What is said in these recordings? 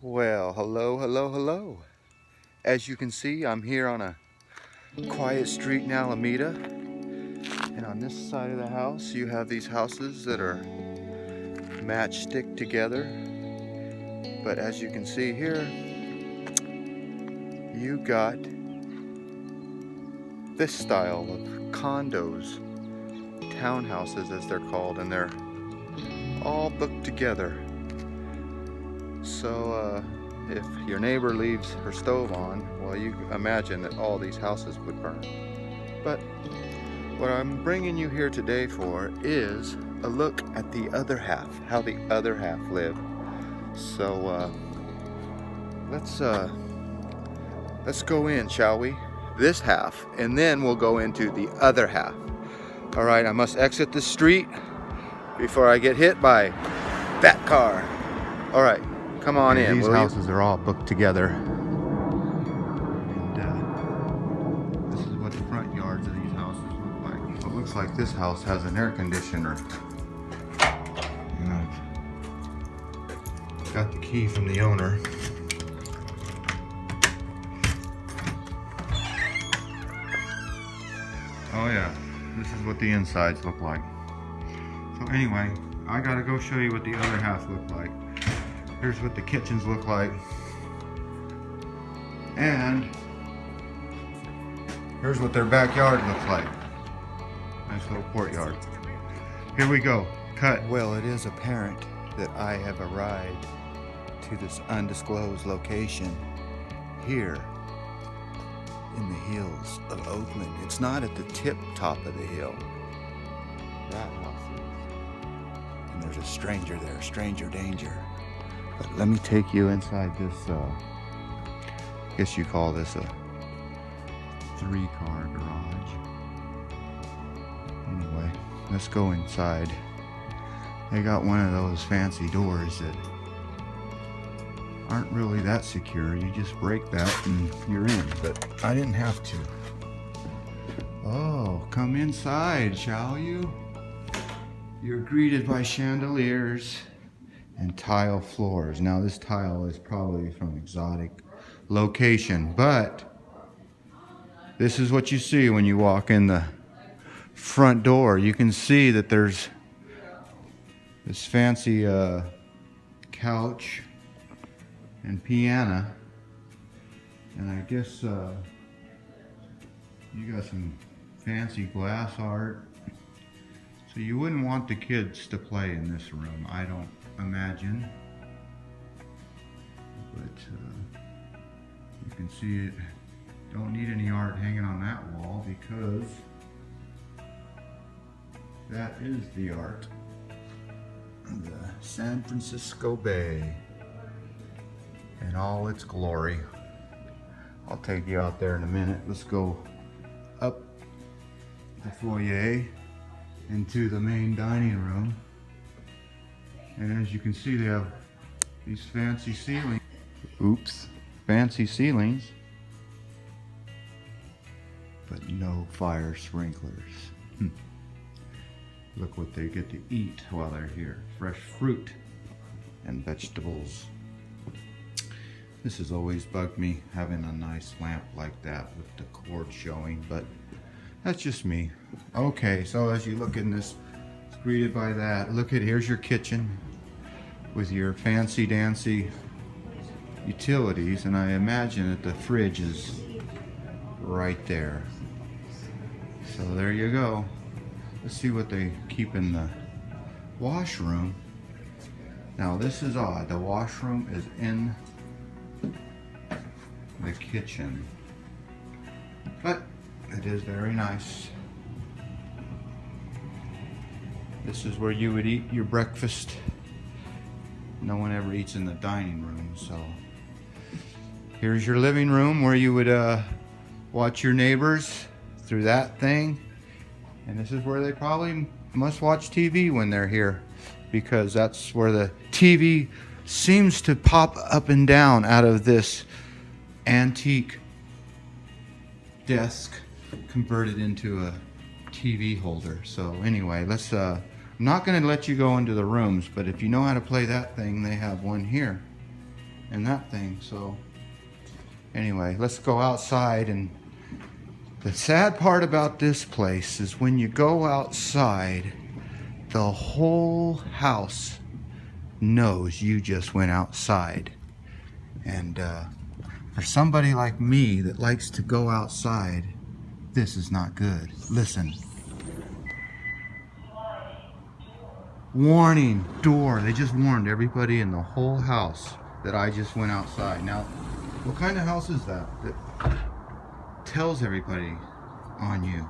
Well, hello, hello, hello. As you can see, I'm here on a quiet street in Alameda. And on this side of the house, you have these houses that are matchstick together. But as you can see here, you got this style of condos, townhouses as they're called, and they're all booked together. So if your neighbor leaves her stove on, well, you imagine that all these houses would burn. But what I'm bringing you here today for is a look at the other half, how the other half live. So let's go in, shall we? This half, and then we'll go into the other half. All right, I must exit the street before I get hit by that car. All right, come on in. These houses are all booked together. And this is what the front yards of these houses look like. So it looks like this house has an air conditioner. And I've got the key from the owner. Oh yeah, this is what the insides look like. So anyway, I gotta go show you what the other half look like. Here's what the kitchens look like. And here's what their backyard looks like. Nice little courtyard. Here we go, cut. Well, it is apparent that I have arrived to this undisclosed location here in the hills of Oakland. It's not at the tip top of the hill. That house is. And there's a stranger there, stranger danger. But let me take you inside this, I guess you call this a 3-car garage. Anyway, let's go inside. They got one of those fancy doors that aren't really that secure. You just break that and you're in, but I didn't have to. Oh, come inside, shall you? You're greeted by chandeliers and tile floors. Now this tile is probably from an exotic location, but this is what you see when you walk in the front door. You can see that there's this fancy couch and piano, and I guess you got some fancy glass art. So you wouldn't want the kids to play in this room, I don't imagine. But you can see it. Don't need any art hanging on that wall because that is the art. The San Francisco Bay in all its glory. I'll take you out there in a minute. Let's go up the foyer into the main dining room. And as you can see, they have these fancy ceilings. Oops, fancy ceilings, but no fire sprinklers. Look what they get to eat while they're here. Fresh fruit and vegetables. This has always bugged me, having a nice lamp like that with the cord showing, but that's just me. Okay, so as you look in this, it's greeted by that. Look at, here's your kitchen with your fancy dancy utilities, and I imagine that the fridge is right there. So there you go. Let's see what they keep in the washroom. Now this is odd. The washroom is in the kitchen, but it is very nice. This is where you would eat your breakfast. No one ever eats in the dining room, so here's your living room where you would watch your neighbors through that thing. And this is where they probably must watch TV when they're here, because that's where the TV seems to pop up and down out of this antique desk converted into a TV holder. So anyway, let's I'm not going to let you go into the rooms, but if you know how to play that thing, they have one here. in that thing. So anyway, let's go outside. And the sad part about this place is when you go outside, the whole house knows you just went outside. And for somebody like me that likes to go outside, this is not good. Listen. Warning, door. They just warned everybody in the whole house that I just went outside. Now, what kind of house is that tells everybody on you?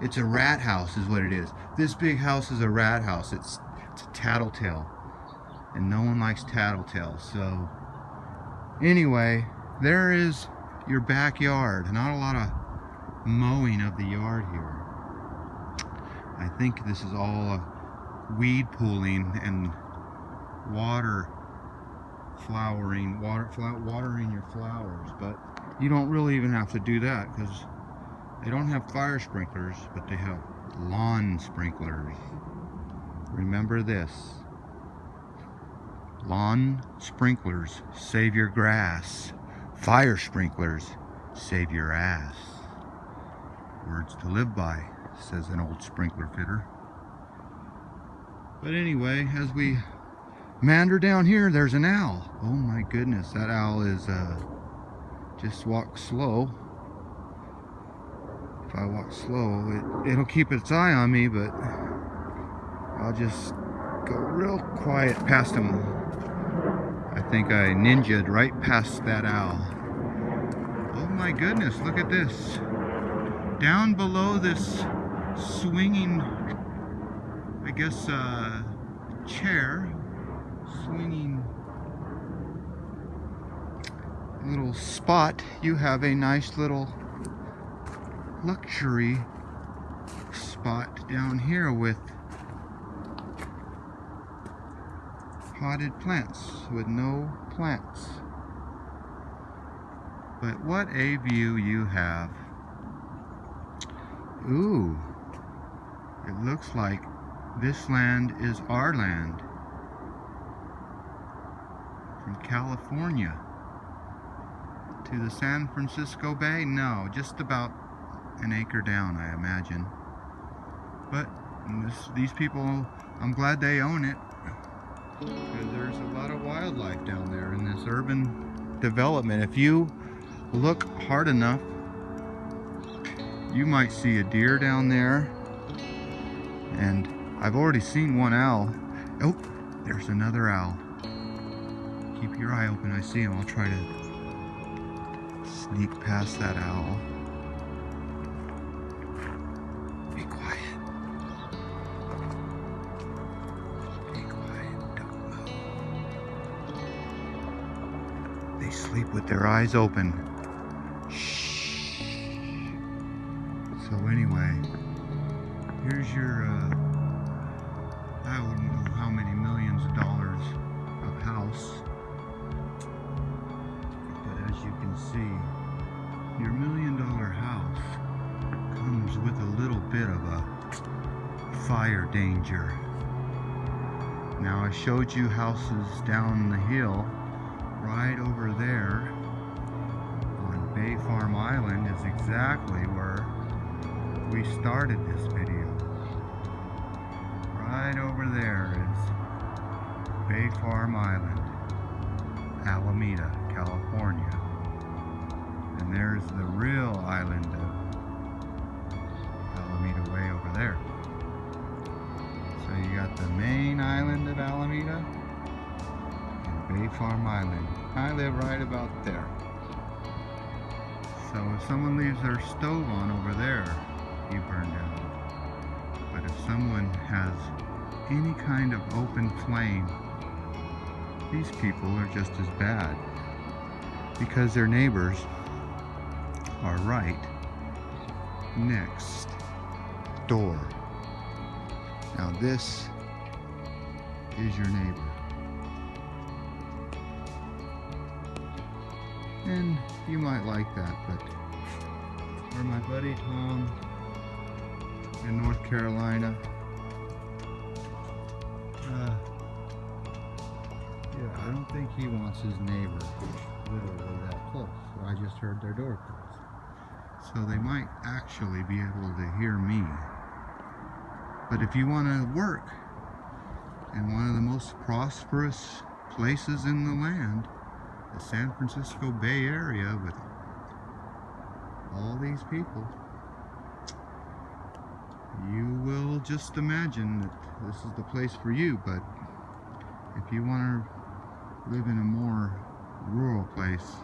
It's a rat house is what it is. This big house is a rat house. It's a tattletale. And no one likes tattletale. So anyway, there is your backyard. Not a lot of mowing of the yard here. I think this is all weed pooling and watering your flowers, but you don't really even have to do that because they don't have fire sprinklers, but they have lawn sprinklers. Remember this: lawn sprinklers save your grass, fire sprinklers save your ass. Words to live by, says an old sprinkler fitter. But anyway, as we meander down here, there's an owl. Oh my goodness, that owl is just walk slow. If I walk slow, it'll keep its eye on me, but I'll just go real quiet past him. I think I ninja'd right past that owl. Oh my goodness, look at this. Down below this swinging, I guess, chair, swinging little spot, you have a nice little luxury spot down here with potted plants with no plants. But what a view you have. Ooh, it looks like this land is our land. From California to the San Francisco Bay? No, just about an acre down, I imagine. But these people, I'm glad they own it, because there's a lot of wildlife down there in this urban development. If you look hard enough, you might see a deer down there, and I've already seen one owl. Oh, there's another owl. Keep your eye open. I see him. I'll try to sneak past that owl. Be quiet. Be quiet. Don't move. They sleep with their eyes open. Shh. So anyway, here's your, I wouldn't know how many millions of dollars of house. But as you can see, your $1 million house comes with a little bit of a fire danger. Now I showed you houses down the hill. Right over there on Bay Farm Island is exactly where we started this video. Right over there is Bay Farm Island, Alameda, California. And there's the real island of Alameda way over there. So you got the main island of Alameda and Bay Farm Island. I live right about there. So if someone leaves their stove on over there, you burn down. But if someone has any kind of open flame, these people are just as bad, because their neighbors are right next door. Now this is your neighbor. And you might like that, but or my buddy Tom in North Carolina, yeah, I don't think he wants his neighbor literally that close. So I just heard their door close. So they might actually be able to hear me. But if you want to work in one of the most prosperous places in the land, the San Francisco Bay Area, with all these people, you will just imagine that this is the place for you. But if you want to live in a more rural place,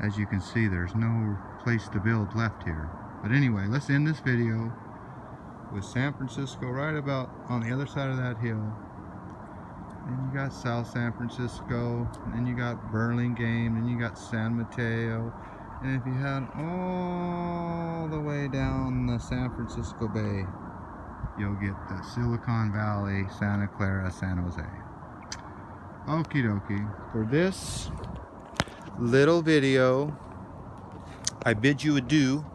as you can see, there's no place to build left here. But anyway, let's end this video with San Francisco right about on the other side of that hill. Then you got South San Francisco, and then you got Burlingame, and you got San Mateo. And if you head all the way down the San Francisco Bay, you'll get the Silicon Valley, Santa Clara, San Jose. Okie dokie. For this little video, I bid you adieu.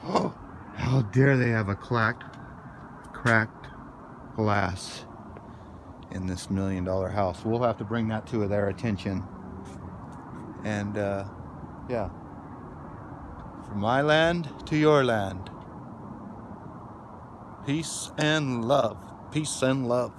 Oh, how dare they have a cracked glass in this $1 million house. We'll have to bring that to their attention. And yeah, from my land to your land. Peace and love. Peace and love.